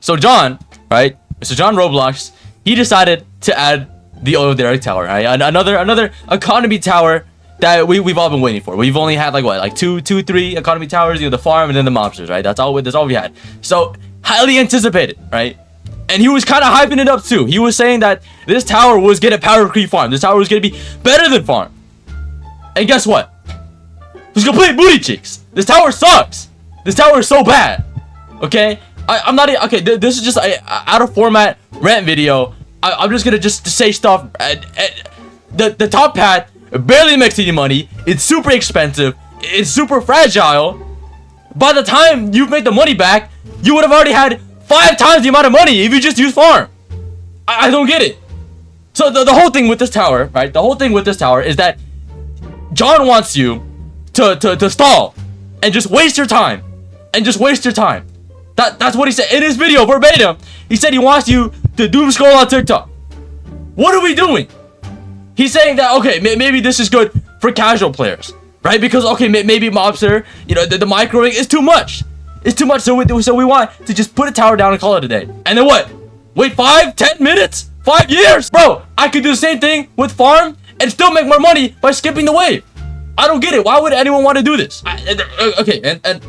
So John, right? Mr. John Roblox, he decided to add the oil Derrick tower, right? Another economy tower that we've all been waiting for. We've only had like what, like three economy towers, the farm and then the mobsters, right? That's all we had. So highly anticipated, right? And he was kind of hyping it up too. He was saying that this tower was gonna power creep farm. This tower was gonna be better than farm. And guess what? It was complete booty cheeks. This tower sucks. This tower is so bad. Okay? I'm not okay. This is just a out of format rant video. I'm just gonna just say stuff. The top path barely makes any money. It's super expensive. It's super fragile. By the time you've made the money back, you would have already had 5 times the amount of money if you just use farm. I don't get it. So the whole thing with this tower, right? The whole thing with this tower is that John wants you to stall and just waste your time. That's what he said in his video verbatim. He said he wants you to doom scroll on TikTok. What are we doing? He's saying that, okay, maybe this is good for casual players, right? Because, okay, maybe mobster, the microwing is too much. It's too much, so we want to just put a tower down and call it a day. And then what? Wait 5-10 minutes? 5 years? Bro, I could do the same thing with farm and still make more money by skipping the wave. I don't get it. Why would anyone want to do this? Okay, and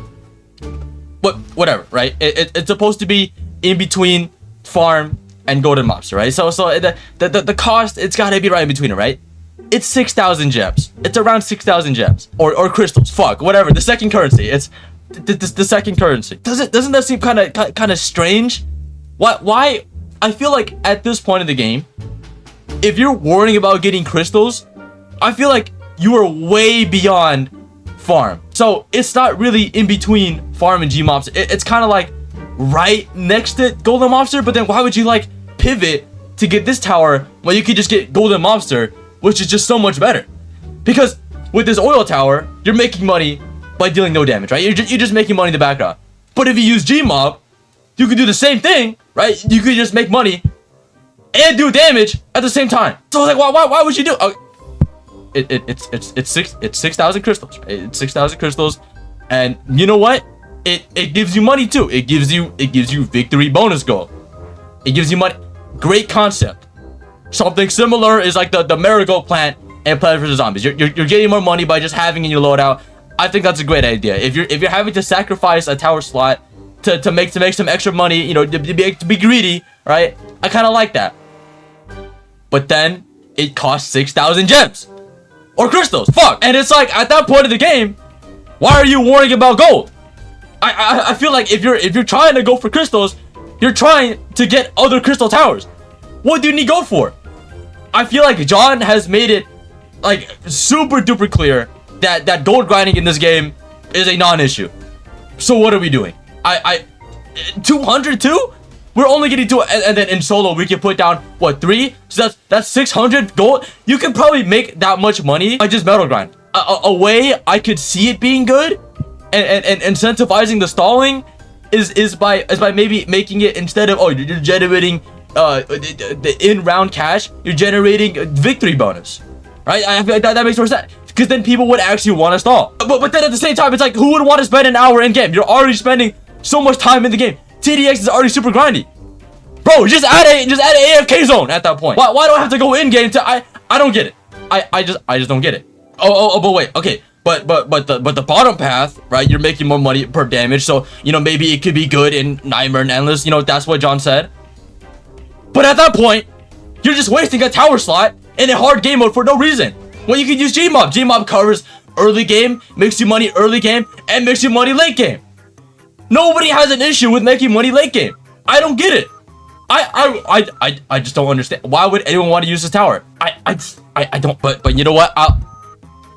whatever, right? It's supposed to be in between farm and golden mobster, right? So the cost, it's gotta be right in between it, right? It's 6,000 gems. It's around 6,000 gems or crystals. Fuck, whatever. The second currency. It's the second currency. Doesn't that seem kind of strange? Why? I feel like at this point in the game, if you're worrying about getting crystals, I feel like you are way beyond farm. So it's not really in between farm and G mobster. It's kind of like right next to golden mobster. But then why would you like pivot to get this tower when you could just get golden mobster, which is just so much better? Because with this oil tower, you're making money by dealing no damage, right? You're just making money in the background. But if you use Gmob, you can do the same thing, right? You could just make money and do damage at the same time. So like, why would you do? It's 6,000 crystals. Right? It's 6,000 crystals, and you know what? It gives you money too. It gives you victory bonus gold. It gives you money. Great concept. Something similar is like the marigold plant and Plants vs Zombies. You're getting more money by just having in your loadout. I think that's a great idea. If you're having to sacrifice a tower slot to make some extra money, to be greedy, right? I kind of like that. But then it costs 6,000 gems or crystals. Fuck. And it's like at that point of the game, why are you worrying about gold? I feel like if you're trying to go for crystals, you're trying to get other crystal towers. What do you need gold for? I feel like John has made it like super duper clear that gold grinding in this game is a non-issue. So what are we doing? 202? We're only getting to, and then in solo we can put down what, 3? So that's 600 gold. You can probably make that much money by just metal grind. A way I could see it being good and incentivizing the stalling is by maybe making it, instead of you're generating the in-round cash, you're generating a victory bonus, right? I feel like that makes more sense, because then people would actually want to stall. But then at the same time, it's like, who would want to spend an hour in game? You're already spending so much time in the game. TDX is already super grindy, bro. Just add an AFK zone at that point. Why do I have to go in game to? I don't get it. I just don't get it. But wait, okay. But the bottom path, right? You're making more money per damage, so maybe it could be good in Nightmare and Endless. That's what John said. But at that point, you're just wasting a tower slot in a hard game mode for no reason. When you can use Gmob. Gmob covers early game, makes you money early game, and makes you money late game. Nobody has an issue with making money late game. I don't get it. I just don't understand. Why would anyone want to use this tower? I don't. But you know what?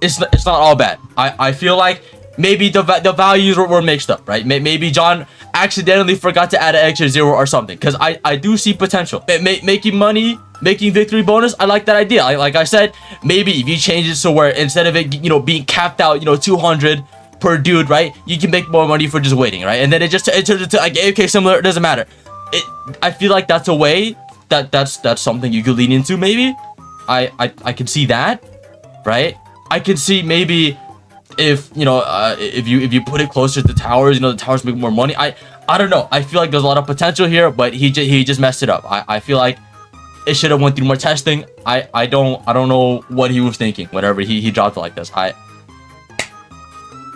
It's not all bad. I feel like maybe the values were mixed up, right? Maybe John accidentally forgot to add an extra 0 or something, because I do see potential. Making money, making victory bonus, I like that idea. Like I said, maybe if you change it so where instead of it being capped out 200 per dude, right, you can make more money for just waiting, right? And then it turns into like AFK similar. It doesn't matter. I feel like that's a way that's something you could lean into. Maybe I can see that, right? I can see maybe if if you put it closer to the towers, the towers make more money. I don't know. I feel like there's a lot of potential here, but he just messed it up. I feel like it should have went through more testing. I don't know what he was thinking. Whatever he dropped it like this. I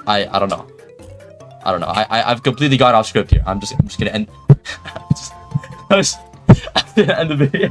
don't know. I don't know. I've completely got off script here. I'm just gonna end. I'm gonna end the video.